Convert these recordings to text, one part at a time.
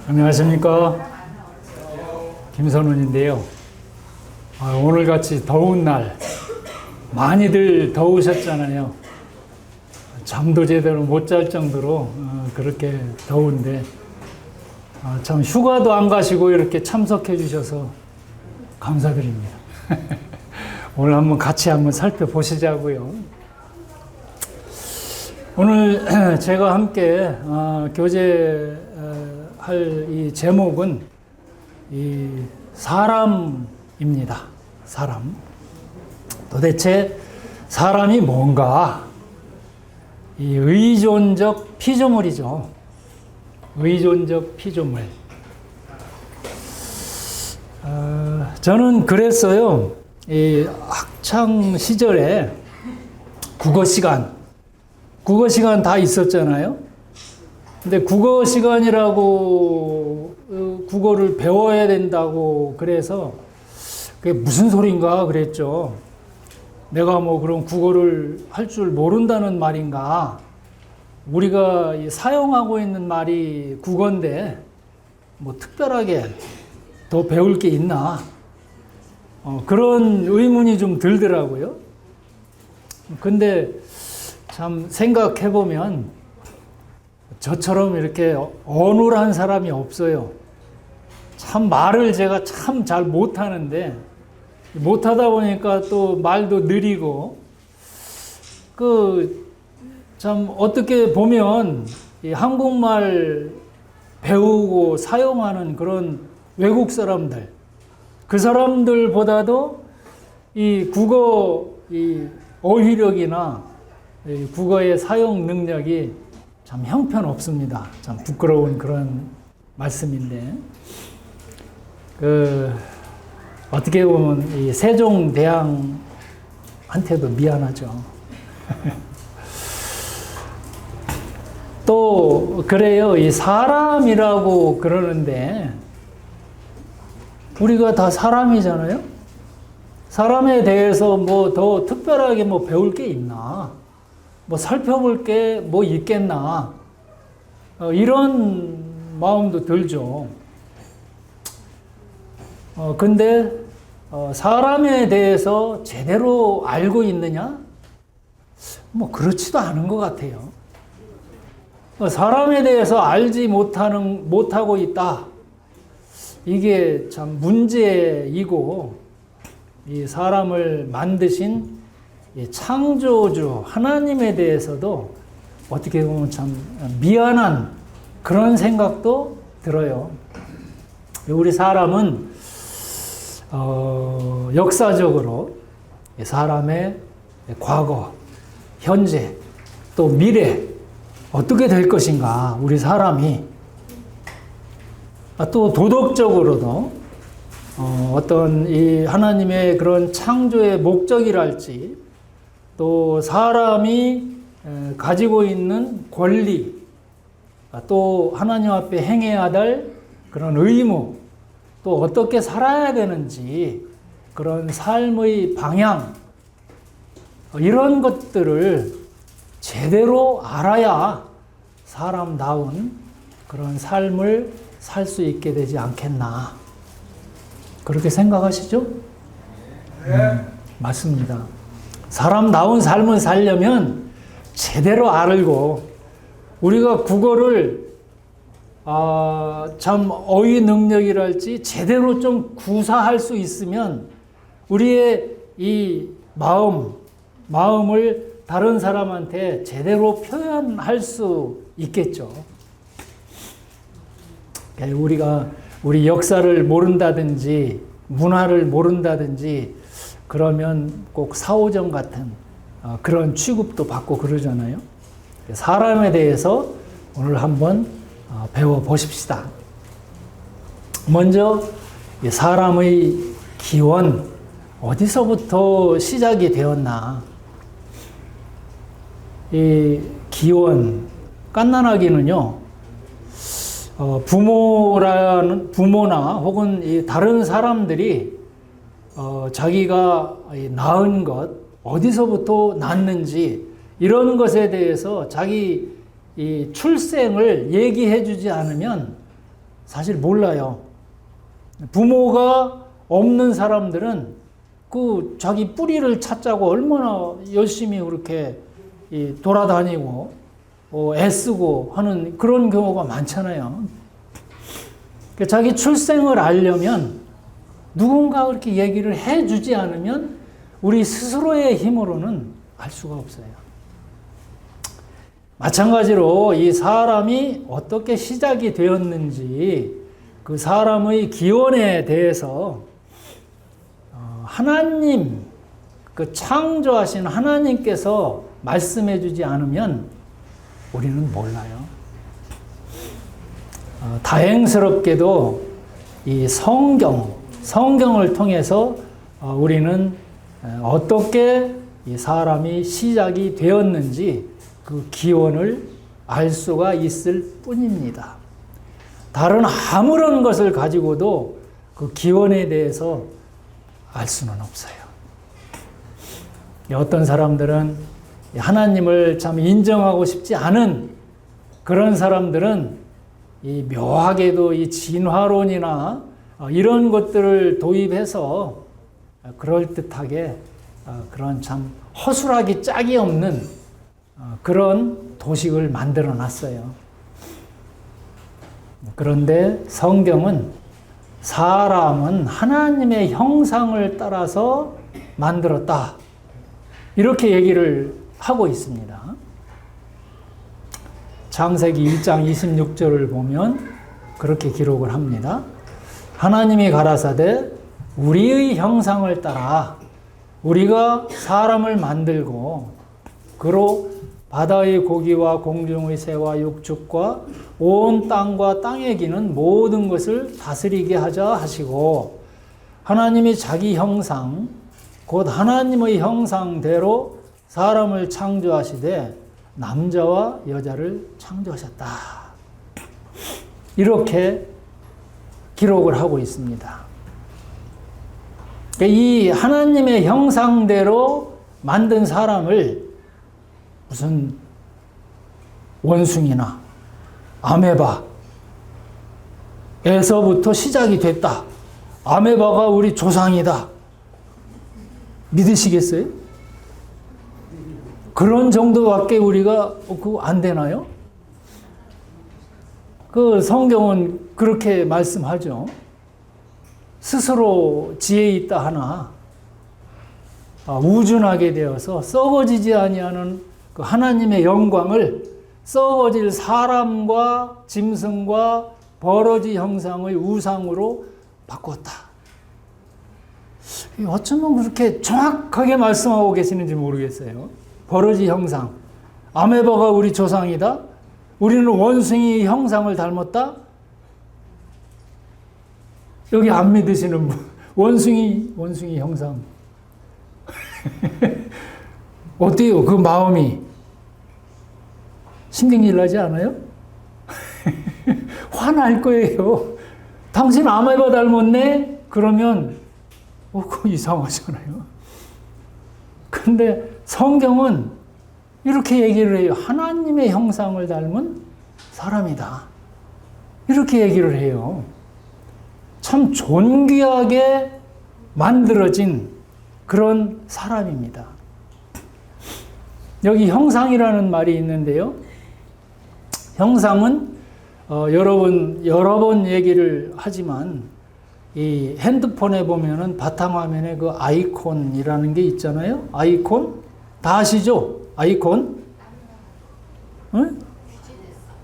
안녕하십니까. 김선훈인데요. 오늘같이 더운 날 많이들 더우셨잖아요. 잠도 제대로 못 잘 정도로 그렇게 더운데 참 휴가도 안 가시고 이렇게 참석해 주셔서 감사드립니다. 오늘 같이 한번 살펴보시자고요. 오늘 제가 함께 교제할 이 제목은 이 사람입니다. 사람. 도대체 사람이 뭔가? 이 의존적 피조물이죠. 의존적 피조물. 저는 그랬어요. 이 학창 시절에 국어 시간 다 있었잖아요. 근데 국어 시간이라고 국어를 배워야 된다고 그래서 그게 무슨 소린가 그랬죠. 내가 그럼 국어를 할 줄 모른다는 말인가? 우리가 사용하고 있는 말이 국어인데 특별하게 더 배울 게 있나? 그런 의문이 좀 들더라고요. 근데 참 생각해보면 저처럼 이렇게 어눌한 사람이 없어요. 참 말을 제가 참 잘 못하는데 못하다 보니까 또 말도 느리고 참 어떻게 보면 이 한국말 배우고 사용하는 그런 외국 사람들 그 사람들보다도 이 국어 이 어휘력이나 이 국어의 사용 능력이 참 형편없습니다. 참 부끄러운 그런 말씀인데 어떻게 보면 이 세종대왕한테도 미안하죠. 또 그래요. 이 사람이라고 그러는데 우리가 다 사람이잖아요. 사람에 대해서 더 특별하게 배울 게 있나? 살펴볼 게 있겠나? 이런 마음도 들죠. 근데 사람에 대해서 제대로 알고 있느냐? 그렇지도 않은 것 같아요. 사람에 대해서 알지 못하고 있다. 이게 참 문제이고, 이 사람을 만드신 창조주 하나님에 대해서도 어떻게 보면 참 미안한 그런 생각도 들어요. 우리 사람은 역사적으로 사람의 과거, 현재, 또 미래 어떻게 될 것인가, 우리 사람이 또 도덕적으로도 어떤 이 하나님의 그런 창조의 목적이랄지 또 사람이 가지고 있는 권리 또 하나님 앞에 행해야 될 그런 의무 또 어떻게 살아야 되는지 그런 삶의 방향 이런 것들을 제대로 알아야 사람다운 그런 삶을 살 수 있게 되지 않겠나 그렇게 생각하시죠? 맞습니다. 사람다운 삶을 살려면 제대로 알고 우리가 국어를 참 어휘 능력이랄지 제대로 좀 구사할 수 있으면 우리의 이 마음을 다른 사람한테 제대로 표현할 수 있겠죠. 우리 역사를 모른다든지 문화를 모른다든지 그러면 꼭 사오정 같은 그런 취급도 받고 그러잖아요. 사람에 대해서 오늘 한번 배워보십시다. 먼저 사람의 기원, 어디서부터 시작이 되었나? 이 기원, 갓난아기는요, 부모나 혹은 이 다른 사람들이 자기가 낳은 것, 어디서부터 낳는지 이런 것에 대해서 자기 이 출생을 얘기해 주지 않으면 사실 몰라요. 부모가 없는 사람들은 그 자기 뿌리를 찾자고 얼마나 열심히 그렇게 돌아다니고 애쓰고 하는 그런 경우가 많잖아요. 자기 출생을 알려면 누군가 그렇게 얘기를 해주지 않으면 우리 스스로의 힘으로는 알 수가 없어요. 마찬가지로 이 사람이 어떻게 시작이 되었는지 그 사람의 기원에 대해서 하나님, 그 창조하신 하나님께서 말씀해 주지 않으면 우리는 몰라요. 다행스럽게도 이 성경을 통해서 우리는 어떻게 이 사람이 시작이 되었는지 그 기원을 알 수가 있을 뿐입니다. 다른 아무런 것을 가지고도 그 기원에 대해서 알 수는 없어요. 어떤 사람들은 하나님을 참 인정하고 싶지 않은 그런 사람들은 이 묘하게도 이 진화론이나 이런 것들을 도입해서 그럴듯하게 그런 참 허술하기 짝이 없는 그런 도식을 만들어 놨어요. 그런데 성경은 사람은 하나님의 형상을 따라서 만들었다. 이렇게 얘기를 하고 있습니다. 창세기 1장 26절을 보면 그렇게 기록을 합니다. 하나님이 가라사대 우리의 형상을 따라 우리가 사람을 만들고 그로 바다의 고기와 공중의 새와 육축과 온 땅과 땅에 기는 모든 것을 다스리게 하자 하시고 하나님이 자기 형상 곧 하나님의 형상대로 사람을 창조하시되 남자와 여자를 창조하셨다. 이렇게 기록을 하고 있습니다. 이 하나님의 형상대로 만든 사람을 무슨 원숭이나 아메바에서부터 시작이 됐다. 아메바가 우리 조상이다. 믿으시겠어요? 그런 정도밖에 우리가 안 되나요? 그 성경은 그렇게 말씀하죠. 스스로 지혜 있다 하나 우준하게 되어서 썩어지지 아니하는 그 하나님의 영광을 썩어질 사람과 짐승과 버러지 형상의 우상으로 바꿨다. 어쩌면 그렇게 정확하게 말씀하고 계시는지 모르겠어요. 버러지 형상. 아메바가 우리 조상이다. 우리는 원숭이 형상을 닮았다. 여기 안 믿으시는 분. 원숭이 형상. 어때요? 그 마음이 신경질 나지 않아요? 화날 거예요. 당신 아메바 닮았네? 그러면 그거 이상하잖아요. 근데 성경은 이렇게 얘기를 해요. 하나님의 형상을 닮은 사람이다. 이렇게 얘기를 해요. 참 존귀하게 만들어진 그런 사람입니다. 여기 형상이라는 말이 있는데요. 형상은 여러 번 얘기를 하지만 이 핸드폰에 보면은 바탕화면에 그 아이콘이라는 게 있잖아요. 아이콘 다 아시죠? 아이콘? 응?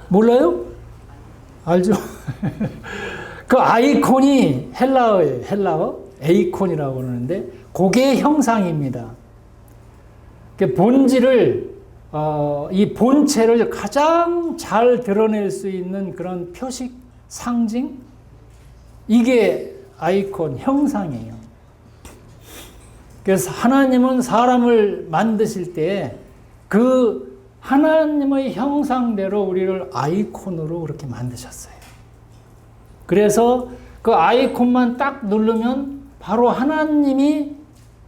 몰라요? 알죠? 그 아이콘이 헬라어예요. 헬라어 에이콘이라고 그러는데 그게 형상입니다. 본질을 이 본체를 가장 잘 드러낼 수 있는 그런 표식, 상징, 이게 아이콘, 형상이에요. 그래서 하나님은 사람을 만드실 때 그 하나님의 형상대로 우리를 아이콘으로 그렇게 만드셨어요. 그래서 그 아이콘만 딱 누르면 바로 하나님이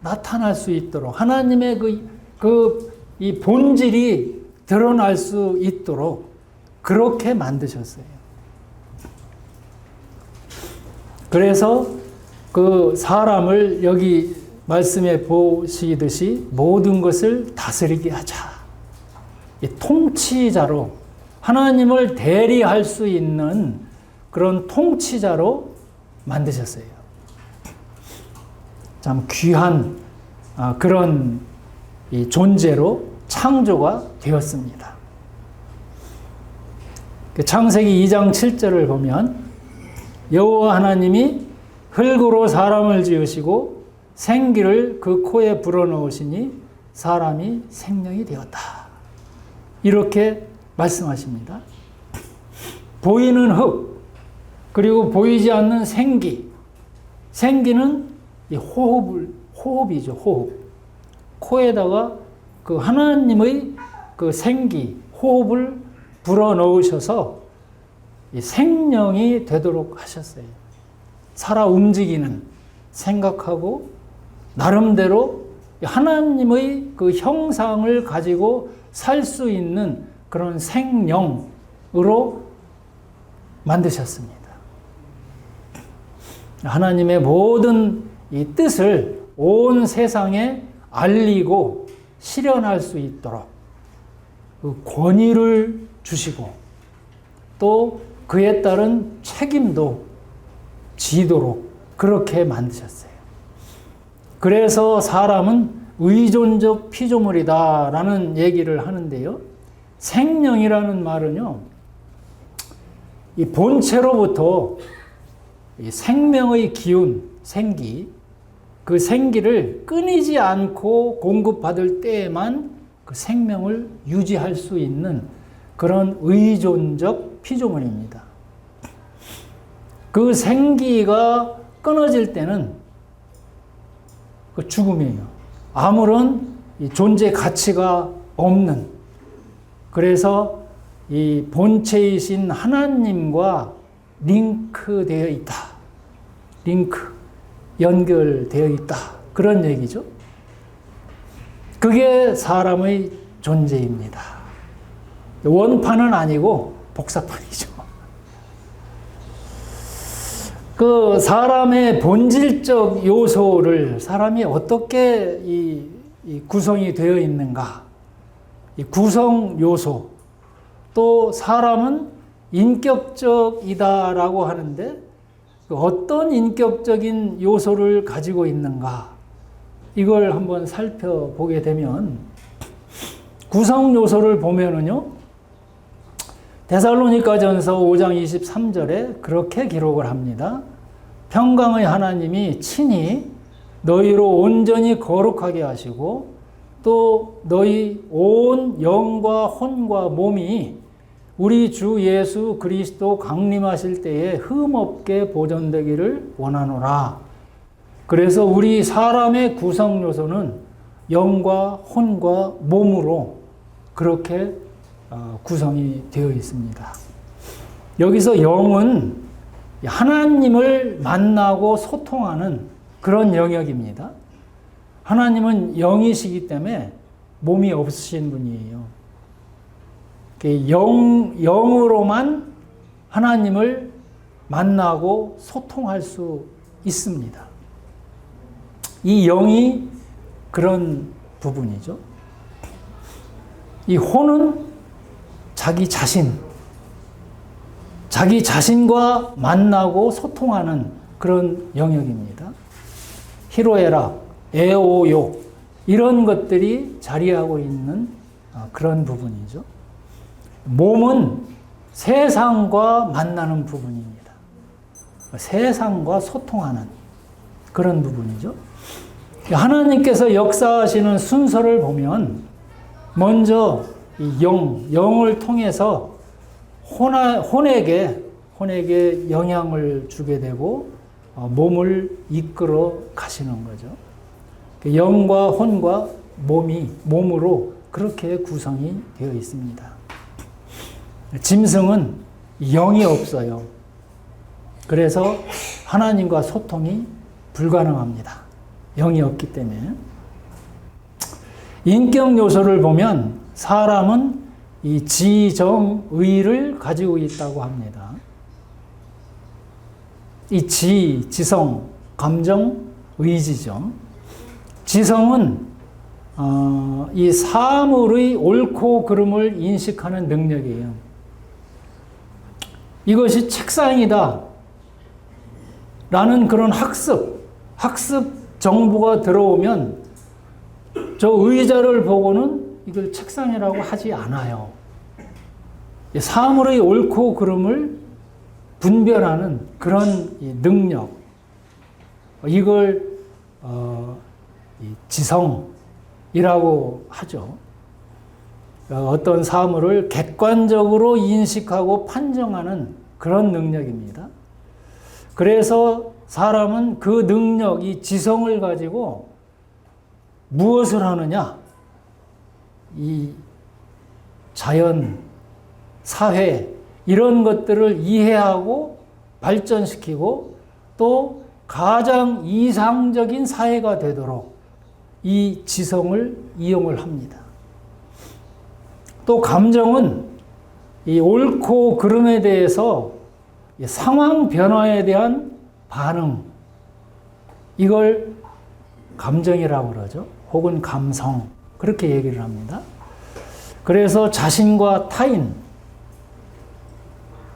나타날 수 있도록 하나님의 이 본질이 드러날 수 있도록 그렇게 만드셨어요. 그래서 그 사람을 여기 말씀에 보시듯이 모든 것을 다스리게 하자. 통치자로, 하나님을 대리할 수 있는 그런 통치자로 만드셨어요. 참 귀한 그런 존재로 창조가 되었습니다. 창세기 2장 7절을 보면 여호와 하나님이 흙으로 사람을 지으시고 생기를 그 코에 불어넣으시니 사람이 생명이 되었다. 이렇게 말씀하십니다. 보이는 흙, 그리고 보이지 않는 생기. 생기는 이 호흡이죠, 호흡. 코에다가 그 하나님의 그 생기, 호흡을 불어넣으셔서 이 생명이 되도록 하셨어요. 살아 움직이는, 생각하고 나름대로 하나님의 그 형상을 가지고 살 수 있는 그런 생명으로 만드셨습니다. 하나님의 모든 이 뜻을 온 세상에 알리고 실현할 수 있도록 그 권위를 주시고 또 그에 따른 책임도 지도록 그렇게 만드셨어요. 그래서 사람은 의존적 피조물이다라는 얘기를 하는데요. 생명이라는 말은요, 이 본체로부터 이 생명의 기운, 생기, 그 생기를 끊이지 않고 공급받을 때에만 그 생명을 유지할 수 있는 그런 의존적 피조물입니다. 그 생기가 끊어질 때는 그 죽음이에요. 아무런 존재 가치가 없는, 그래서 이 본체이신 하나님과 링크되어 있다. 링크, 연결되어 있다. 그런 얘기죠. 그게 사람의 존재입니다. 원판은 아니고 복사판이죠. 그 사람의 본질적 요소를 사람이 어떻게 이 구성이 되어 있는가? 이 구성 요소. 또 사람은 인격적이다라고 하는데 어떤 인격적인 요소를 가지고 있는가? 이걸 한번 살펴보게 되면 구성 요소를 보면은요. 데살로니가전서 5장 23절에 그렇게 기록을 합니다. 평강의 하나님이 친히 너희로 온전히 거룩하게 하시고 또 너희 온 영과 혼과 몸이 우리 주 예수 그리스도 강림하실 때에 흠없게 보존되기를 원하노라. 그래서 우리 사람의 구성 요소는 영과 혼과 몸으로 그렇게 구성이 되어 있습니다. 여기서 영은 하나님을 만나고 소통하는 그런 영역입니다. 하나님은 영이시기 때문에 몸이 없으신 분이에요. 영으로만 하나님을 만나고 소통할 수 있습니다. 이 영이 그런 부분이죠. 이 혼은 자기 자신과 만나고 소통하는 그런 영역입니다. 희로애락, 애오욕 이런 것들이 자리하고 있는 그런 부분이죠. 몸은 세상과 만나는 부분입니다. 세상과 소통하는 그런 부분이죠. 하나님께서 역사하시는 순서를 보면 먼저 이 영을 통해서 혼에게 영향을 주게 되고 몸을 이끌어 가시는 거죠. 영과 혼과 몸으로 그렇게 구성이 되어 있습니다. 짐승은 영이 없어요. 그래서 하나님과 소통이 불가능합니다. 영이 없기 때문에. 인격 요소를 보면 사람은 이 지정의를 가지고 있다고 합니다. 이 지성, 감정, 의지죠. 지성은 이 사물의 옳고 그름을 인식하는 능력이에요. 이것이 책상이다 라는 그런 학습 정보가 들어오면 저 의자를 보고는 이걸 책상이라고 하지 않아요. 사물의 옳고 그름을 분별하는 그런 능력, 이걸 지성이라고 하죠. 어떤 사물을 객관적으로 인식하고 판정하는 그런 능력입니다. 그래서 사람은 그 능력, 이 지성을 가지고 무엇을 하느냐? 이 자연, 사회, 이런 것들을 이해하고 발전시키고 또 가장 이상적인 사회가 되도록 이 지성을 이용을 합니다. 또 감정은 이 옳고 그름에 대해서 상황 변화에 대한 반응, 이걸 감정이라고 그러죠. 혹은 감성, 그렇게 얘기를 합니다. 그래서 자신과 타인,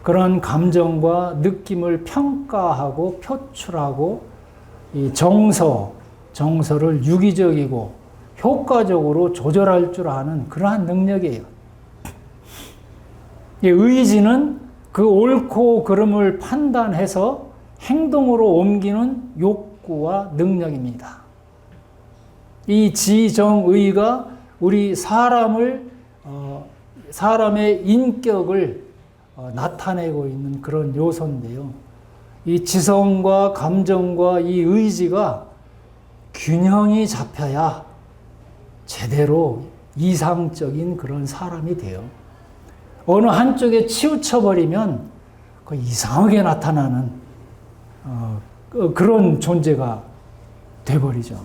그런 감정과 느낌을 평가하고 표출하고 이 정서를 유기적이고 효과적으로 조절할 줄 아는 그러한 능력이에요. 의지는 그 옳고 그름을 판단해서 행동으로 옮기는 욕구와 능력입니다. 이 지정의가 우리 사람의 인격을 나타내고 있는 그런 요소인데요. 이 지성과 감정과 이 의지가 균형이 잡혀야 제대로 이상적인 그런 사람이 돼요. 어느 한쪽에 치우쳐버리면 이상하게 나타나는 그런 존재가 돼버리죠.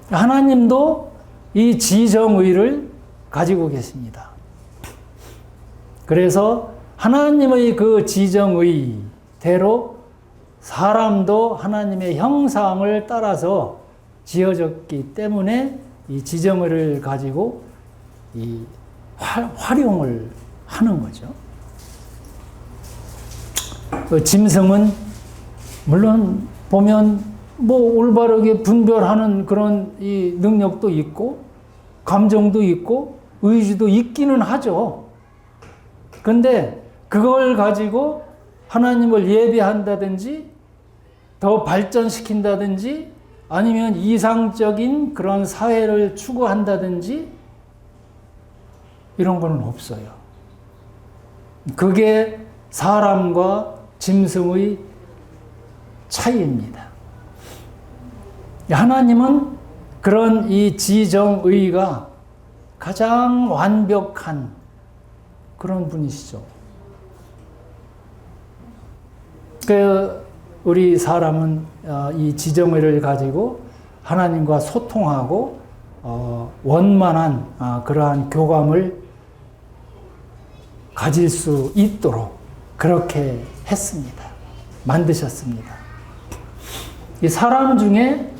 하나님도 이 지정의를 가지고 계십니다. 그래서 하나님의 그 지정의대로 사람도 하나님의 형상을 따라서 지어졌기 때문에 이 지정의를 가지고 이 활용을 하는 거죠. 그 짐승은 물론 보면 올바르게 분별하는 그런 이 능력도 있고 감정도 있고 의지도 있기는 하죠. 근데 그걸 가지고 하나님을 예배한다든지 더 발전시킨다든지 아니면 이상적인 그런 사회를 추구한다든지 이런 거는 없어요. 그게 사람과 짐승의 차이입니다. 하나님은 그런 이 지정의가 가장 완벽한 그런 분이시죠. 우리 사람은 이 지정의를 가지고 하나님과 소통하고 원만한 그러한 교감을 가질 수 있도록 그렇게 했습니다. 만드셨습니다. 이 사람 중에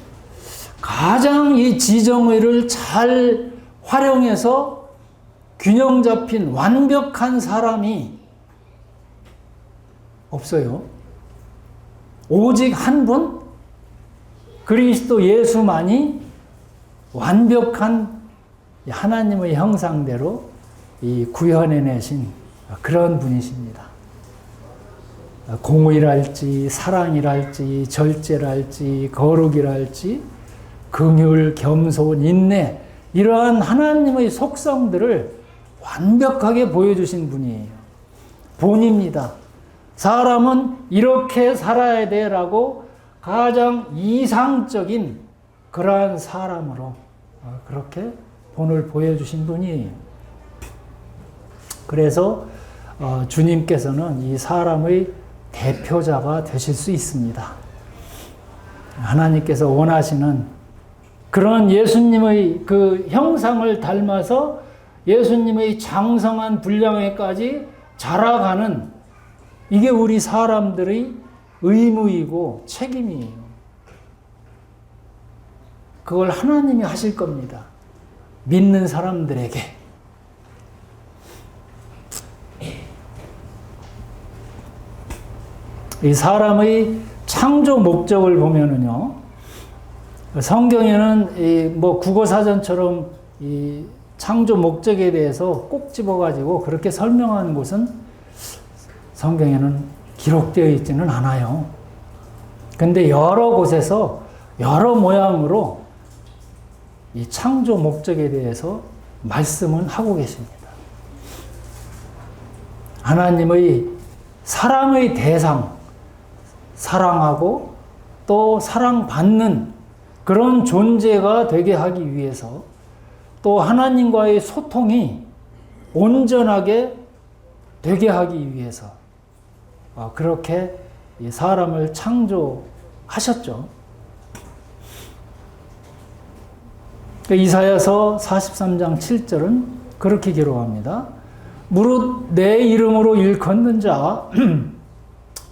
가장 이 지정의를 잘 활용해서 균형 잡힌 완벽한 사람이 없어요. 오직 한 분, 그리스도 예수만이 완벽한 하나님의 형상대로 이 구현해내신 그런 분이십니다. 공의랄지 사랑이랄지 절제랄지 거룩이랄지 긍휼, 겸손, 인내, 이러한 하나님의 속성들을 완벽하게 보여주신 분이에요. 본입니다. 사람은 이렇게 살아야 돼라고 가장 이상적인 그러한 사람으로 그렇게 본을 보여주신 분이에요. 그래서 주님께서는 이 사람의 대표자가 되실 수 있습니다. 하나님께서 원하시는 그런 예수님의 그 형상을 닮아서 예수님의 장성한 분량에까지 자라가는 이게 우리 사람들의 의무이고 책임이에요. 그걸 하나님이 하실 겁니다. 믿는 사람들에게. 이 사람의 창조 목적을 보면은요, 성경에는 뭐 국어사전처럼 이 창조 목적에 대해서 꼭 집어가지고 그렇게 설명하는 곳은 성경에는 기록되어 있지는 않아요. 근데 여러 곳에서 여러 모양으로 이 창조 목적에 대해서 말씀은 하고 계십니다. 하나님의 사랑의 대상, 사랑하고 또 사랑받는 그런 존재가 되게 하기 위해서 또 하나님과의 소통이 온전하게 되게 하기 위해서 그렇게 사람을 창조하셨죠. 이사야서 43장 7절은 그렇게 기록합니다. 무릇 내 이름으로 일컫는 자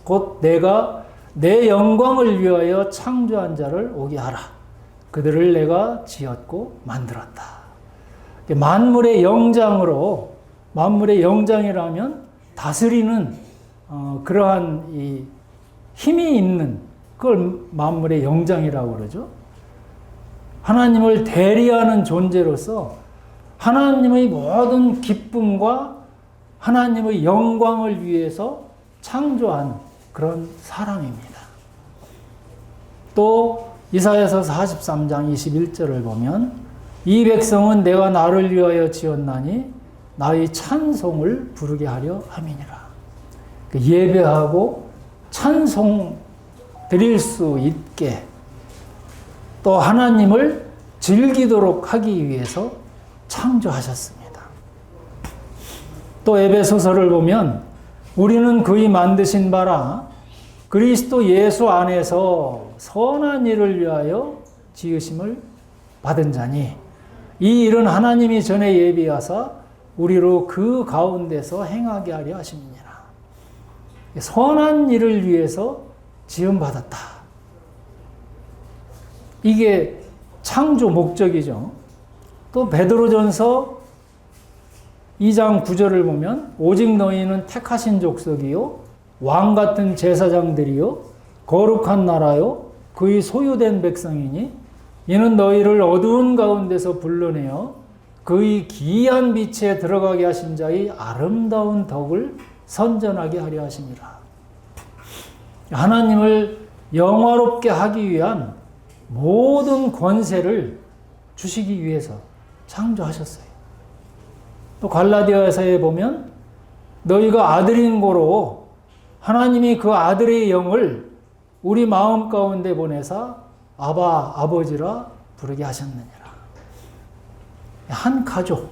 곧 내가 내 영광을 위하여 창조한 자를 오게 하라. 그들을 내가 지었고 만들었다. 만물의 영장으로, 만물의 영장이라면 다스리는 그러한 이 힘이 있는 그걸 만물의 영장이라고 그러죠. 하나님을 대리하는 존재로서 하나님의 모든 기쁨과 하나님의 영광을 위해서 창조한 그런 사람입니다. 또 이사야서 43장 21절을 보면 이 백성은 내가 나를 위하여 지었나니 나의 찬송을 부르게 하려 함이니라. 예배하고 찬송 드릴 수 있게 또 하나님을 즐기도록 하기 위해서 창조하셨습니다. 또 에베소서를 보면 우리는 그의 만드신 바라 그리스도 예수 안에서 선한 일을 위하여 지으심을 받은 자니 이 일은 하나님이 전에 예비하사 우리로 그 가운데서 행하게 하려 하심이니라. 선한 일을 위해서 지음받았다. 이게 창조 목적이죠. 또 베드로전서 2장 9절을 보면 오직 너희는 택하신 족속이요 왕 같은 제사장들이요 거룩한 나라요 그의 소유된 백성이니 이는 너희를 어두운 가운데서 불러내어 그의 기이한 빛에 들어가게 하신 자의 아름다운 덕을 선전하게 하려 하심이라. 하나님을 영화롭게 하기 위한 모든 권세를 주시기 위해서 창조하셨어요. 또 갈라디아서에 보면 너희가 아들인 고로 하나님이 그 아들의 영을 우리 마음 가운데 보내사 아바 아버지라 부르게 하셨느니라. 한 가족,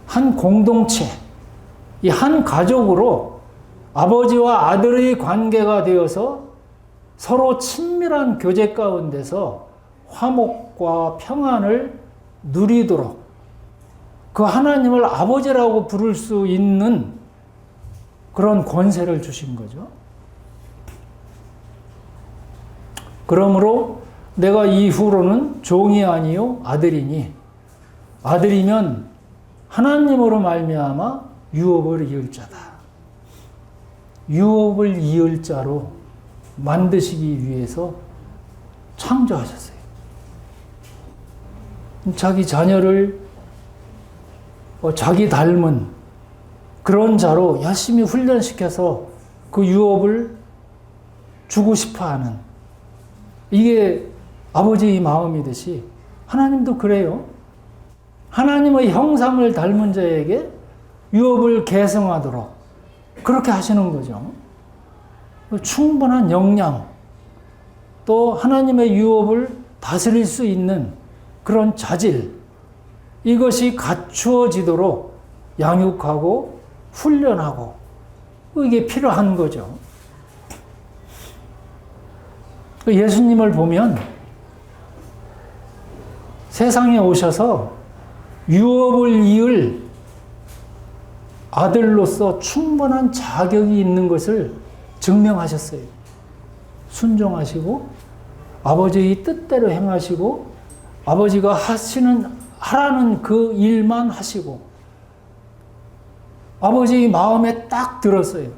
한 공동체, 이 한 가족으로 아버지와 아들의 관계가 되어서 서로 친밀한 교제 가운데서 화목과 평안을 누리도록 그 하나님을 아버지라고 부를 수 있는 그런 권세를 주신 거죠. 그러므로 내가 이후로는 종이 아니요 아들이니 아들이면 하나님으로 말미암아 유업을 이을 자다. 유업을 이을 자로 만드시기 위해서 창조하셨어요. 자기 자녀를 자기 닮은 그런 자로 열심히 훈련시켜서 그 유업을 주고 싶어하는 이게 아버지의 마음이듯이 하나님도 그래요. 하나님의 형상을 닮은 자에게 유업을 계승하도록 그렇게 하시는 거죠. 충분한 역량 또 하나님의 유업을 다스릴 수 있는 그런 자질 이것이 갖추어지도록 양육하고 훈련하고 이게 필요한 거죠. 예수님을 보면 세상에 오셔서 유업을 이을 아들로서 충분한 자격이 있는 것을 증명하셨어요. 순종하시고 아버지의 뜻대로 행하시고 아버지가 하라는 그 일만 하시고 아버지의 마음에 딱 들었어요.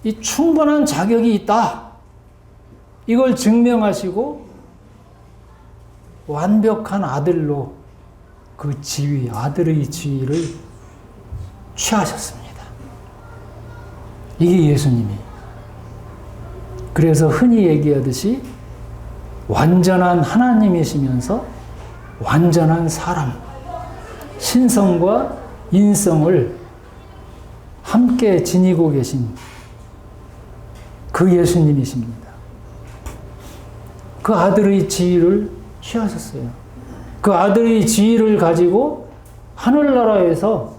이 충분한 자격이 있다. 이걸 증명하시고 완벽한 아들로 그 지위, 아들의 지위를 취하셨습니다. 이게 예수님이에요. 그래서 흔히 얘기하듯이 완전한 하나님이시면서 완전한 사람, 신성과 인성을 함께 지니고 계신 그 예수님이십니다. 그 아들의 지위를 취하셨어요. 그 아들의 지위를 가지고 하늘나라에서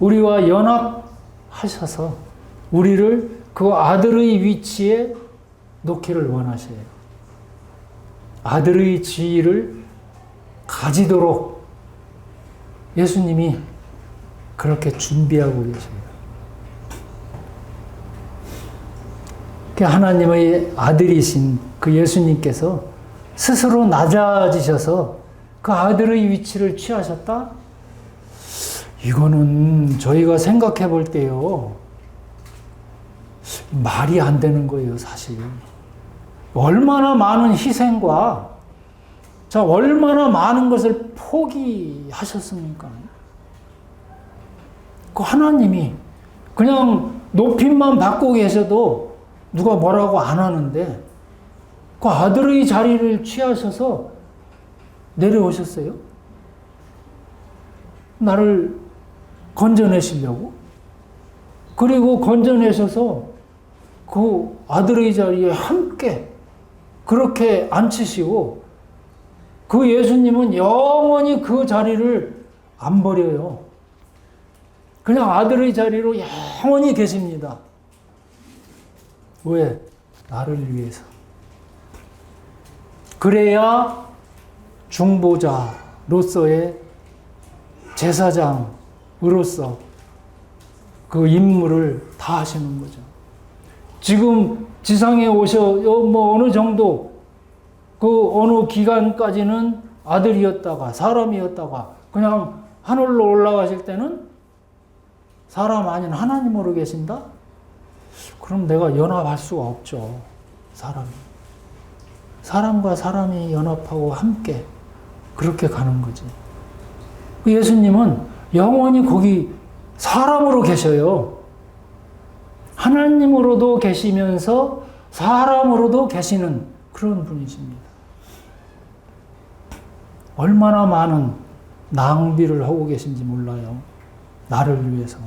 우리와 연합하셔서 우리를 그 아들의 위치에 놓기를 원하셔요. 아들의 지위를 가지도록 예수님이 그렇게 준비하고 계세요. 하나님의 아들이신 그 예수님께서 스스로 낮아지셔서 그 아들의 위치를 취하셨다? 이거는 저희가 생각해 볼 때요, 말이 안 되는 거예요, 사실. 얼마나 많은 희생과, 자, 얼마나 많은 것을 포기하셨습니까? 그 하나님이 그냥 높임만 받고 계셔도 누가 뭐라고 안 하는데, 그 아들의 자리를 취하셔서 내려오셨어요. 나를 건져내시려고. 그리고 건져내셔서 그 아들의 자리에 함께 그렇게 앉히시고, 그 예수님은 영원히 그 자리를 안 버려요. 그냥 아들의 자리로 영원히 계십니다. 왜? 나를 위해서. 그래야 중보자로서의 제사장으로서 그 임무를 다 하시는 거죠. 지금 지상에 뭐 어느 정도 그 어느 기간까지는 아들이었다가 사람이었다가 그냥 하늘로 올라가실 때는 사람 아닌 하나님으로 계신다? 그럼 내가 연합할 수가 없죠. 사람과 사람이 연합하고 함께 그렇게 가는 거지. 예수님은 영원히 거기 사람으로 계셔요. 하나님으로도 계시면서 사람으로도 계시는 그런 분이십니다. 얼마나 많은 낭비를 하고 계신지 몰라요. 나를 위해서.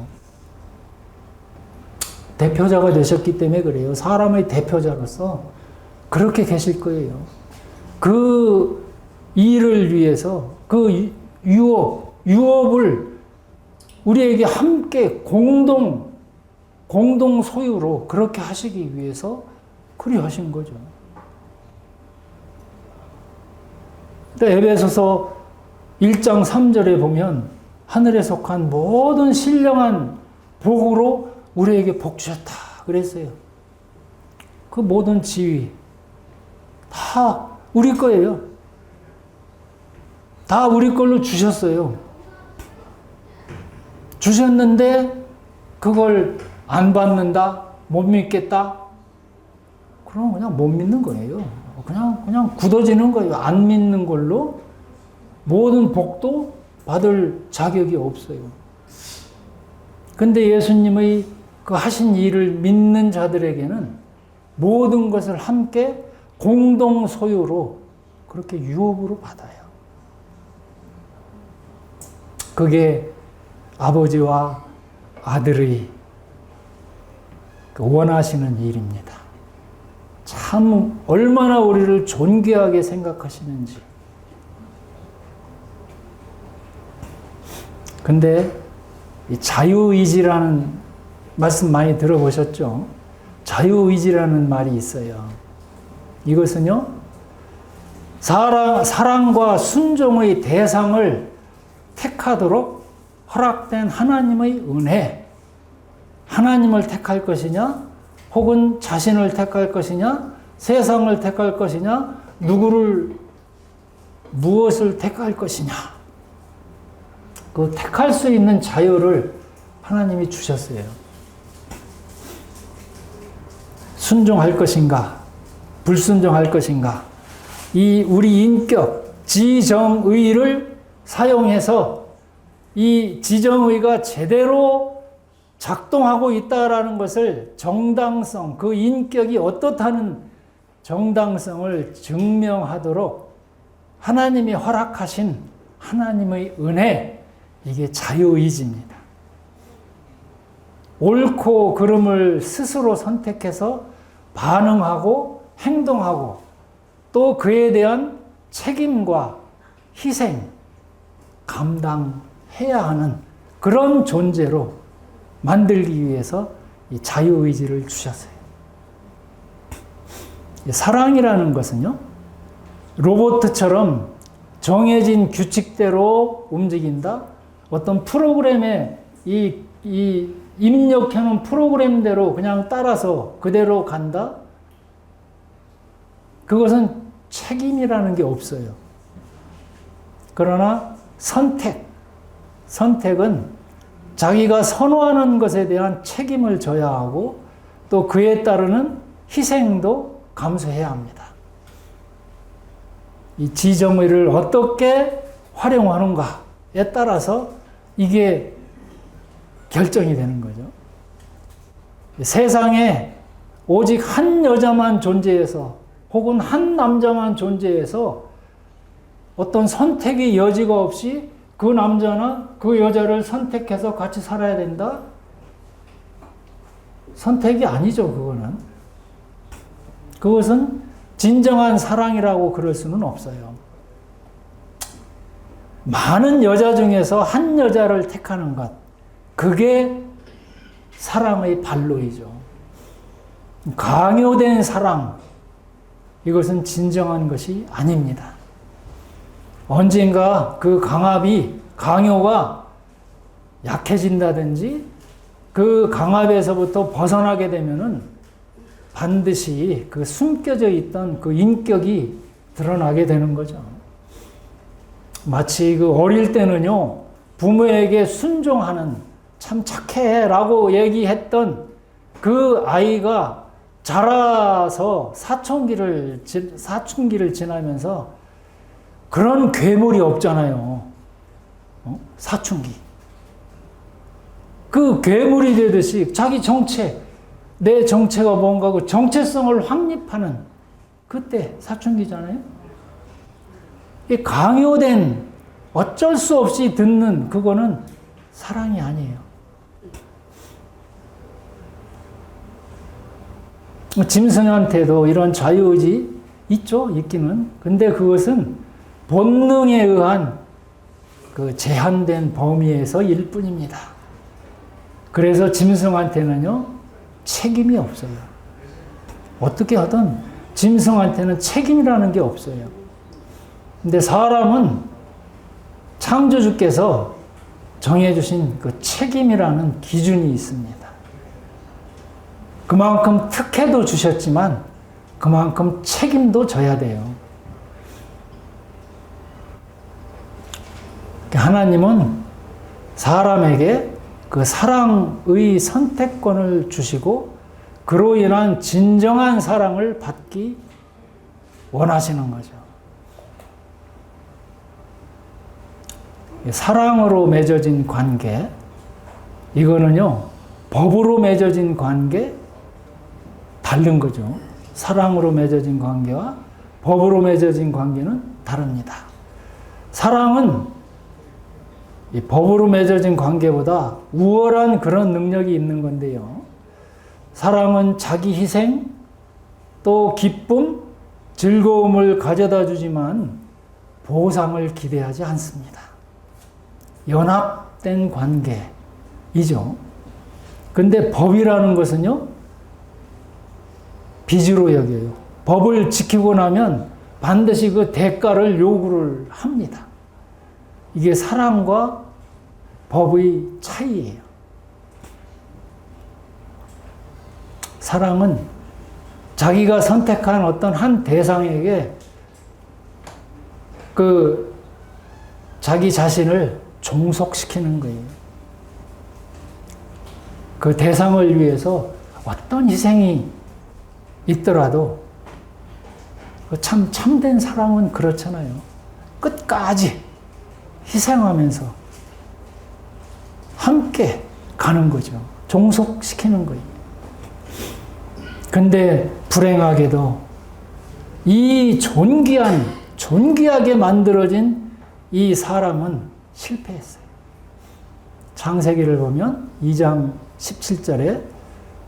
대표자가 되셨기 때문에 그래요. 사람의 대표자로서 그렇게 계실 거예요. 그 일을 위해서 그 유업을 우리에게 함께 공동 소유로 그렇게 하시기 위해서 그리 하신 거죠. 에베소서 1장 3절에 보면 하늘에 속한 모든 신령한 복으로 우리에게 복 주셨다 그랬어요. 그 모든 지위 다 우리 거예요. 다 우리 걸로 주셨어요. 주셨는데 그걸 안 받는다? 못 믿겠다? 그럼 그냥 못 믿는 거예요. 그냥 굳어지는 거예요. 안 믿는 걸로 모든 복도 받을 자격이 없어요. 근데 예수님의 그 하신 일을 믿는 자들에게는 모든 것을 함께 공동 소유로 그렇게 유업으로 받아요. 그게 아버지와 아들의 원하시는 일입니다. 참 얼마나 우리를 존귀하게 생각하시는지. 근데 이 자유의지라는 말씀 많이 들어보셨죠? 자유의지라는 말이 있어요. 이것은요, 사랑과 순종의 대상을 택하도록 허락된 하나님의 은혜, 하나님을 택할 것이냐, 혹은 자신을 택할 것이냐, 세상을 택할 것이냐, 무엇을 택할 것이냐. 그 택할 수 있는 자유를 하나님이 주셨어요. 순종할 것인가, 불순종할 것인가. 이 우리 인격, 지정의를 사용해서 이 지정의가 제대로 작동하고 있다라는 것을 정당성, 그 인격이 어떻다는 정당성을 증명하도록 하나님이 허락하신 하나님의 은혜, 이게 자유의지입니다. 옳고 그름을 스스로 선택해서 반응하고 행동하고 또 그에 대한 책임과 희생, 감당해야 하는 그런 존재로 만들기 위해서 이 자유의지를 주셨어요. 사랑이라는 것은요, 로봇처럼 정해진 규칙대로 움직인다. 어떤 프로그램에 입력해놓은 프로그램대로 그냥 따라서 그대로 간다. 그것은 책임이라는 게 없어요. 그러나 선택은 자기가 선호하는 것에 대한 책임을 져야 하고 또 그에 따르는 희생도 감수해야 합니다. 이 지정의를 어떻게 활용하는가에 따라서 이게 결정이 되는 거죠. 세상에 오직 한 여자만 존재해서 혹은 한 남자만 존재해서 어떤 선택의 여지가 없이 그 남자나 그 여자를 선택해서 같이 살아야 된다? 선택이 아니죠, 그거는. 그것은 진정한 사랑이라고 그럴 수는 없어요. 많은 여자 중에서 한 여자를 택하는 것, 그게 사랑의 발로이죠. 강요된 사랑, 이것은 진정한 것이 아닙니다. 언젠가 그 강요가 약해진다든지 그 강압에서부터 벗어나게 되면은 반드시 그 숨겨져 있던 그 인격이 드러나게 되는 거죠. 마치 그 어릴 때는요, 부모에게 순종하는, 참 착해 라고 얘기했던 그 아이가 자라서 사춘기를 지나면서 그런 괴물이 없잖아요. 사춘기. 그 괴물이 되듯이 자기 정체, 내 정체가 뭔가 그 정체성을 확립하는 그때 사춘기잖아요. 이 강요된 어쩔 수 없이 듣는 그거는 사랑이 아니에요. 짐승한테도 이런 자유의지 있죠, 있기는. 근데 그것은 본능에 의한 그 제한된 범위에서 일 뿐입니다. 그래서 짐승한테는요, 책임이 없어요. 어떻게 하든 짐승한테는 책임이라는 게 없어요. 근데 사람은 창조주께서 정해주신 그 책임이라는 기준이 있습니다. 그만큼 특혜도 주셨지만 그만큼 책임도 져야 돼요. 하나님은 사람에게 그 사랑의 선택권을 주시고 그로 인한 진정한 사랑을 받기 원하시는 거죠. 사랑으로 맺어진 관계, 이거는요, 법으로 맺어진 관계, 다른 거죠. 사랑으로 맺어진 관계와 법으로 맺어진 관계는 다릅니다. 사랑은 이 법으로 맺어진 관계보다 우월한 그런 능력이 있는 건데요. 사랑은 자기 희생, 또 기쁨, 즐거움을 가져다 주지만 보상을 기대하지 않습니다. 연합된 관계이죠. 근데 법이라는 것은요, 빚으로 여겨요. 법을 지키고 나면 반드시 그 대가를 요구를 합니다. 이게 사랑과 법의 차이예요. 사랑은 자기가 선택한 어떤 한 대상에게 그 자기 자신을 종속시키는 거예요. 그 대상을 위해서 어떤 희생이 있더라도 참된 사랑은 그렇잖아요. 끝까지 희생하면서 함께 가는 거죠. 종속시키는 거예요. 근데 불행하게도 이 존귀하게 만들어진 이 사람은 실패했어요. 창세기를 보면 2장 17절에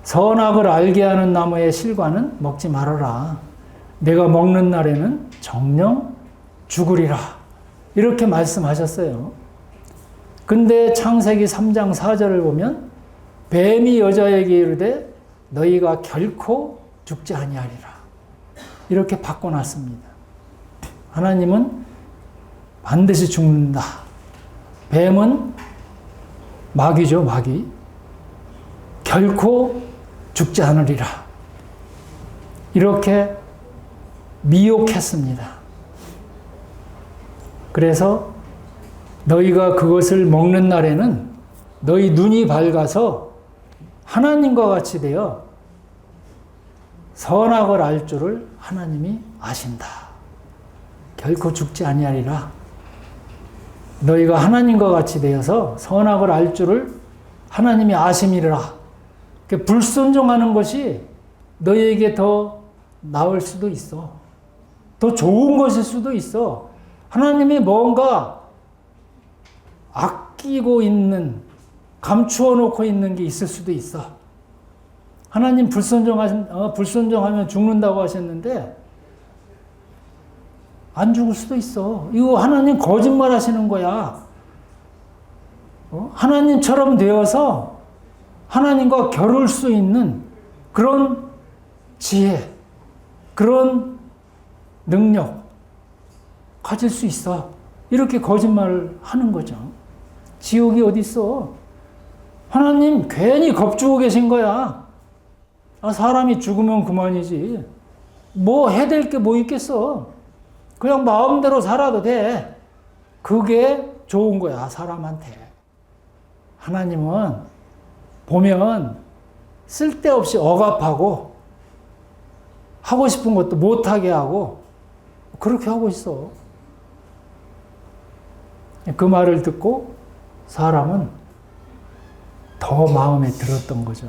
선악을 알게 하는 나무의 실과는 먹지 말아라. 내가 먹는 날에는 정녕 죽으리라. 이렇게 말씀하셨어요. 근데 창세기 3장 4절을 보면 뱀이 여자에게 이르되 너희가 결코 죽지 아니하리라. 이렇게 바꿔놨습니다. 하나님은 반드시 죽는다. 뱀은 마귀죠, 마귀. 결코 죽지 않으리라. 이렇게 미혹했습니다. 그래서 너희가 그것을 먹는 날에는 너희 눈이 밝아서 하나님과 같이 되어 선악을 알 줄을 하나님이 아신다. 결코 죽지 아니하리라. 너희가 하나님과 같이 되어서 선악을 알 줄을 하나님이 아심이라. 불순종하는 것이 너희에게 더 나을 수도 있어. 더 좋은 것일 수도 있어. 하나님이 뭔가 아끼고 있는, 감추어 놓고 있는 게 있을 수도 있어. 하나님 불순종하면 죽는다고 하셨는데 안 죽을 수도 있어. 이거 하나님 거짓말 하시는 거야. 하나님처럼 되어서 하나님과 겨룰 수 있는 그런 지혜, 그런 능력 가질 수 있어. 이렇게 거짓말을 하는 거죠. 지옥이 어디 있어? 하나님 괜히 겁주고 계신 거야. 사람이 죽으면 그만이지. 뭐 해댈 게 뭐 있겠어. 그냥 마음대로 살아도 돼. 그게 좋은 거야, 사람한테. 하나님은 보면 쓸데없이 억압하고 하고 싶은 것도 못하게 하고 그렇게 하고 있어. 그 말을 듣고 사람은 더 마음에 들었던 거죠.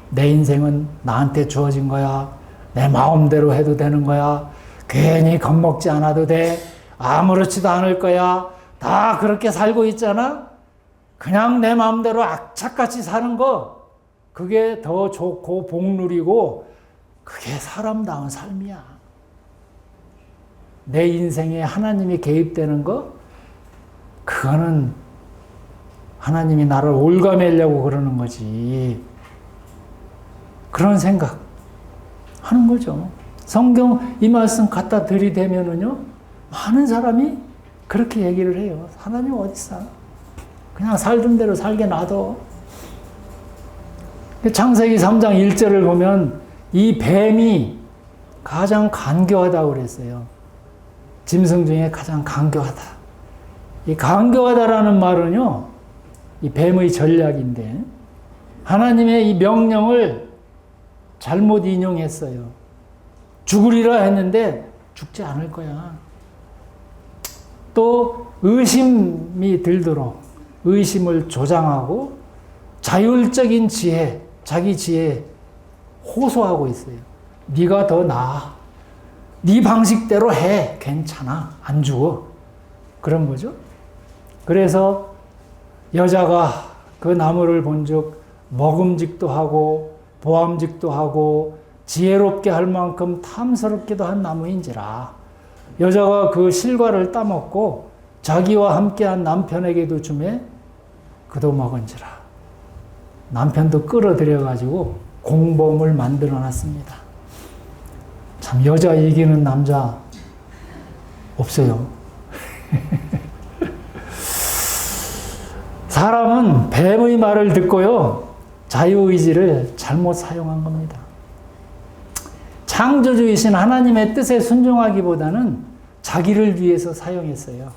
내 인생은 나한테 주어진 거야. 내 마음대로 해도 되는 거야. 괜히 겁먹지 않아도 돼. 아무렇지도 않을 거야. 다 그렇게 살고 있잖아. 그냥 내 마음대로 악착같이 사는 거, 그게 더 좋고 복 누리고 그게 사람다운 삶이야. 내 인생에 하나님이 개입되는 거, 그거는 하나님이 나를 올가매려고 그러는 거지. 그런 생각 하는 거죠. 성경 이 말씀 갖다 들이대면은요, 많은 사람이 그렇게 얘기를 해요. 하나님 어디 있어? 그냥 살던 대로 살게 놔둬. 창세기 3장 1절을 보면 이 뱀이 가장 간교하다고 그랬어요. 짐승 중에 가장 간교하다. 이 간교하다라는 말은요, 이 뱀의 전략인데, 하나님의 이 명령을 잘못 인용했어요. 죽으리라 했는데 죽지 않을 거야. 또 의심이 들도록 의심을 조장하고 자율적인 지혜, 자기 지혜 호소하고 있어요. 네가 더 나아. 네 방식대로 해. 괜찮아. 안 죽어. 그런 거죠. 그래서 여자가 그 나무를 본즉 먹음직도 하고 보암직도 하고 지혜롭게 할 만큼 탐스럽기도 한 나무인지라. 여자가 그 실과를 따먹고 자기와 함께한 남편에게도 주매 그도 먹은지라. 남편도 끌어들여가지고 공범을 만들어 놨습니다. 참 여자 이기는 남자 없어요. 사람은 뱀의 말을 듣고요, 자유의지를 잘못 사용한 겁니다. 창조주이신 하나님의 뜻에 순종하기보다는 자기를 위해서 사용했어요.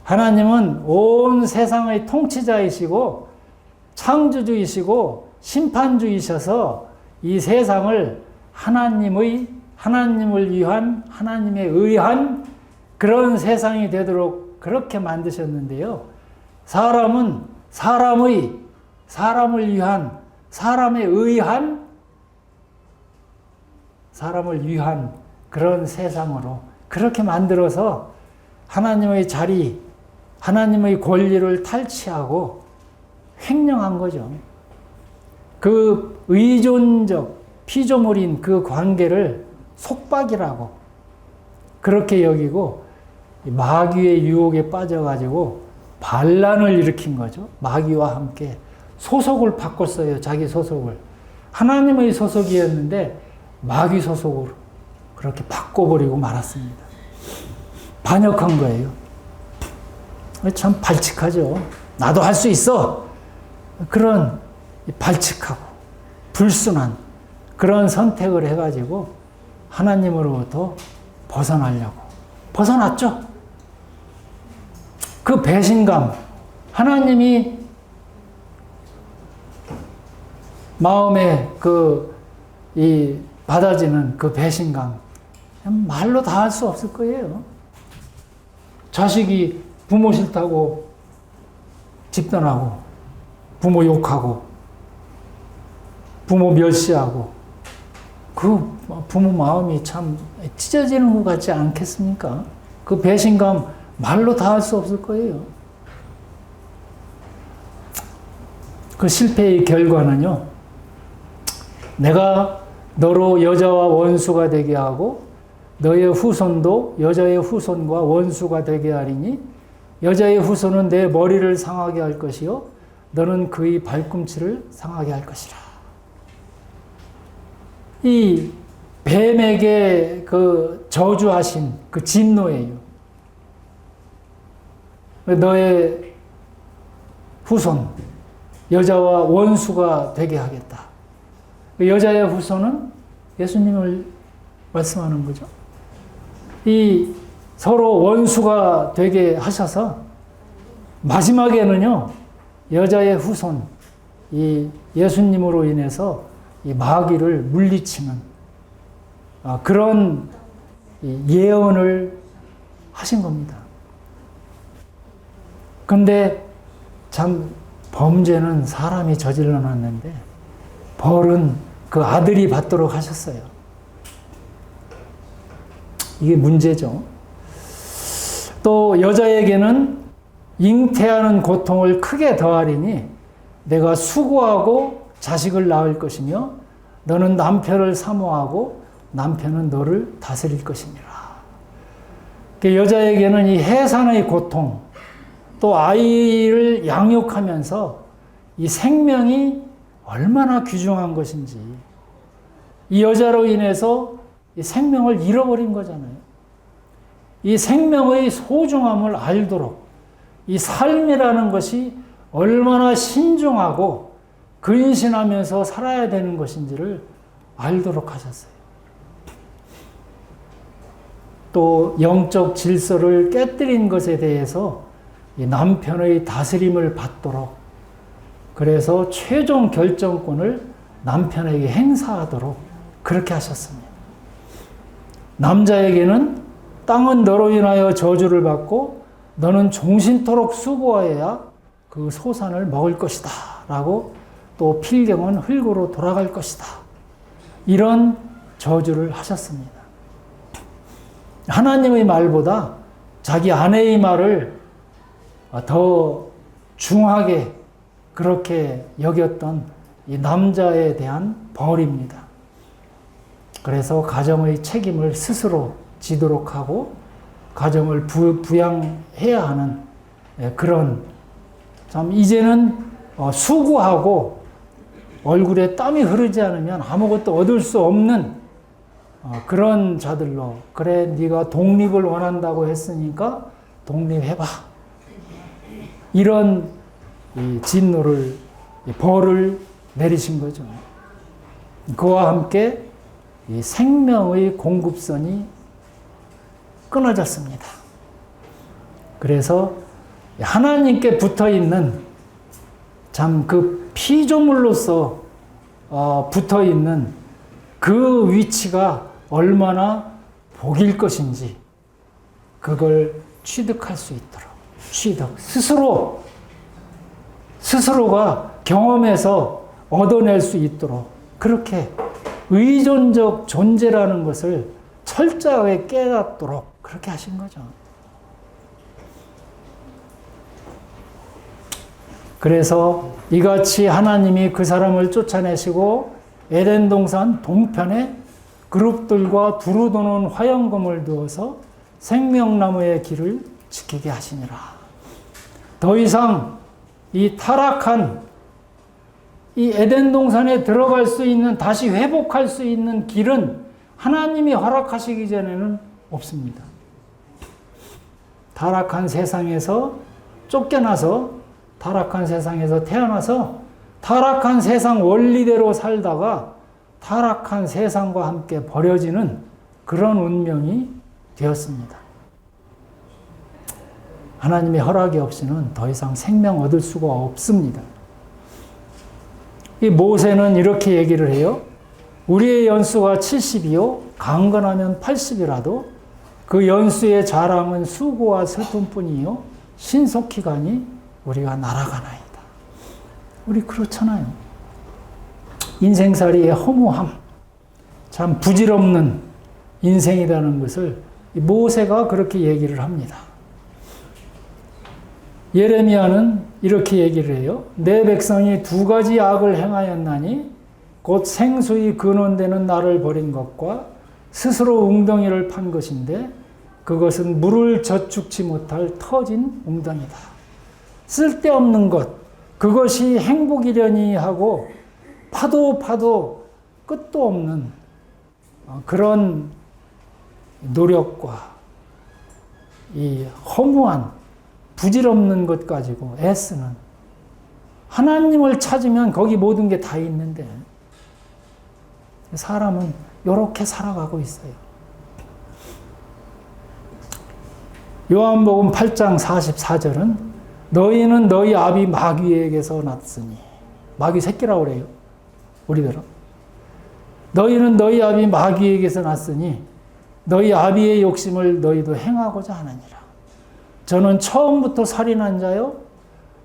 하나님은 온 세상의 통치자이시고 창조주이시고 심판주이셔서 이 세상을 하나님을 위한, 하나님에 의한 그런 세상이 되도록 그렇게 만드셨는데요. 사람은 사람을 위한, 사람을 위한 그런 세상으로 그렇게 만들어서 하나님의 자리, 하나님의 권리를 탈취하고 횡령한 거죠. 그 의존적, 피조물인 그 관계를 속박이라고 그렇게 여기고 마귀의 유혹에 빠져가지고 반란을 일으킨 거죠. 마귀와 함께 소속을 바꿨어요. 자기 소속을. 하나님의 소속이었는데 마귀 소속으로 그렇게 바꿔버리고 말았습니다. 반역한 거예요. 참 발칙하죠. 나도 할 수 있어. 그런 발칙하고 불순한 그런 선택을 해가지고 하나님으로부터 벗어나려고. 벗어났죠. 그 배신감, 하나님이 마음에 받아지는 그 배신감, 말로 다 할 수 없을 거예요. 자식이 부모 싫다고 집단하고, 부모 욕하고, 부모 멸시하고, 그 부모 마음이 참 찢어지는 것 같지 않겠습니까? 그 배신감 말로 다 할 수 없을 거예요. 그 실패의 결과는요, 내가 너로 여자와 원수가 되게 하고 너의 후손도 여자의 후손과 원수가 되게 하리니 여자의 후손은 내 머리를 상하게 할 것이요 너는 그의 발꿈치를 상하게 할 것이라. 이 뱀에게 그 저주하신 그 진노예요. 너의 후손 여자와 원수가 되게 하겠다. 여자의 후손은 예수님을 말씀하는 거죠. 이 서로 원수가 되게 하셔서 마지막에는요, 여자의 후손, 이 예수님으로 인해서 이 마귀를 물리치는 그런 예언을 하신 겁니다. 근데 참 범죄는 사람이 저질러 놨는데 벌은 그 아들이 받도록 하셨어요. 이게 문제죠. 또 여자에게는 잉태하는 고통을 크게 더하리니 내가 수고하고 자식을 낳을 것이며 너는 남편을 사모하고 남편은 너를 다스릴 것이니라. 여자에게는 이 해산의 고통, 또 아이를 양육하면서 이 생명이 얼마나 귀중한 것인지, 이 여자로 인해서 이 생명을 잃어버린 거잖아요. 이 생명의 소중함을 알도록, 이 삶이라는 것이 얼마나 신중하고 근신하면서 살아야 되는 것인지를 알도록 하셨어요. 또 영적 질서를 깨뜨린 것에 대해서 이 남편의 다스림을 받도록, 그래서 최종 결정권을 남편에게 행사하도록 그렇게 하셨습니다. 남자에게는 땅은 너로 인하여 저주를 받고 너는 종신토록 수고하여야 그 소산을 먹을 것이다 라고, 또 필경은 흙으로 돌아갈 것이다, 이런 저주를 하셨습니다. 하나님의 말보다 자기 아내의 말을 더 중하게 그렇게 여겼던 이 남자에 대한 벌입니다. 그래서 가정의 책임을 스스로 지도록 하고 가정을 부양해야 하는 그런, 참 이제는 수고하고 얼굴에 땀이 흐르지 않으면 아무것도 얻을 수 없는 그런 자들로, 그래 네가 독립을 원한다고 했으니까 독립해봐, 이런 이 진노를, 벌을 내리신 거죠. 그와 함께 이 생명의 공급선이 끊어졌습니다. 그래서 하나님께 붙어 있는 참 그 피조물로서 붙어 있는 그 위치가 얼마나 복일 것인지 그걸 취득할 수 있도록 스스로가 경험해서 얻어낼 수 있도록 그렇게 의존적 존재라는 것을 철저하게 깨닫도록 그렇게 하신 거죠. 그래서 이같이 하나님이 그 사람을 쫓아내시고 에덴 동산 동편에 그룹들과 두루 도는 화영검을 두어서 생명나무의 길을 지키게 하시니라. 더 이상 이 타락한 이 에덴 동산에 들어갈 수 있는, 다시 회복할 수 있는 길은 하나님이 허락하시기 전에는 없습니다. 타락한 세상에서 쫓겨나서 타락한 세상에서 태어나서 타락한 세상 원리대로 살다가 타락한 세상과 함께 버려지는 그런 운명이 되었습니다. 하나님의 허락이 없이는 더 이상 생명 얻을 수가 없습니다. 이 모세는 이렇게 얘기를 해요. 우리의 연수가 70이요 강건하면 80이라도 그 연수의 자랑은 수고와 슬픔뿐이요 신속히 가니 우리가 날아가나이다. 우리 그렇잖아요. 인생살이의 허무함, 참 부질없는 인생이라는 것을 모세가 그렇게 얘기를 합니다. 예레미야는 이렇게 얘기를 해요. 내 백성이 두 가지 악을 행하였나니 곧 생수의 근원되는 나를 버린 것과 스스로 웅덩이를 판 것인데 그것은 물을 저축치 못할 터진 웅덩이다. 쓸데없는 것, 그것이 행복이려니 하고 파도 끝도 없는 그런 노력과 이 허무한 부질없는 것 가지고 애쓰는, 하나님을 찾으면 거기 모든 게 다 있는데 사람은 이렇게 살아가고 있어요. 요한복음 8장 44절은 너희는 너희 아비 마귀에게서 났으니, 마귀 새끼라고 그래요. 우리대로. 너희는 너희 아비 마귀에게서 났으니 너희 아비의 욕심을 너희도 행하고자 하느니라. 저는 처음부터 살인한 자요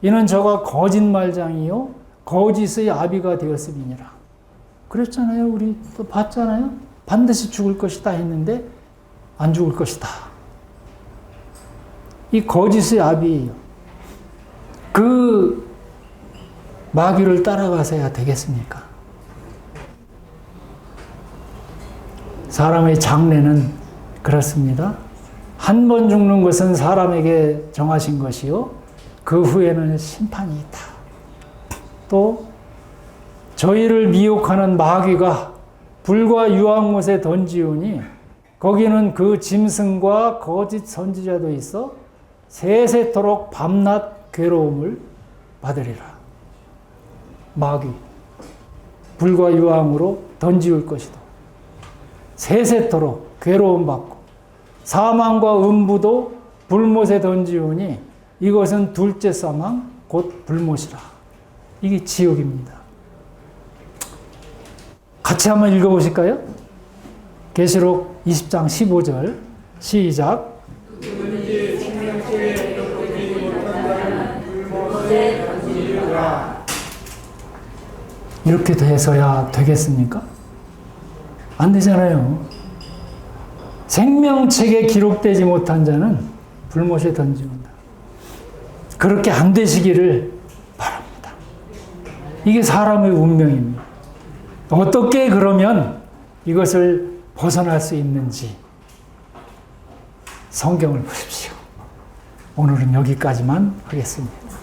이는 저가 거짓말장이요 거짓의 아비가 되었음이니라. 그랬잖아요. 우리 또 봤잖아요. 반드시 죽을 것이다 했는데 안 죽을 것이다. 이 거짓의 아비예요. 그 마귀를 따라가서야 되겠습니까? 사람의 장래는 그렇습니다. 한 번 죽는 것은 사람에게 정하신 것이요 그 후에는 심판이 있다. 또 저희를 미혹하는 마귀가 불과 유황못에 던지우니 거기는 그 짐승과 거짓 선지자도 있어 세세토록 밤낮 괴로움을 받으리라. 마귀 불과 유황으로 던지울 것이다. 세세토록 괴로움 받고 사망과 음부도 불못에 던지우니 이것은 둘째 사망 곧 불못이라. 이게 지옥입니다. 같이 한번 읽어보실까요? 계시록 20장 15절 시작. 이렇게 돼서야 되겠습니까? 안 되잖아요. 생명책에 기록되지 못한 자는 불못에 던지는다. 그렇게 안 되시기를 바랍니다. 이게 사람의 운명입니다. 어떻게 그러면 이것을 벗어날 수 있는지 성경을 보십시오. 오늘은 여기까지만 하겠습니다.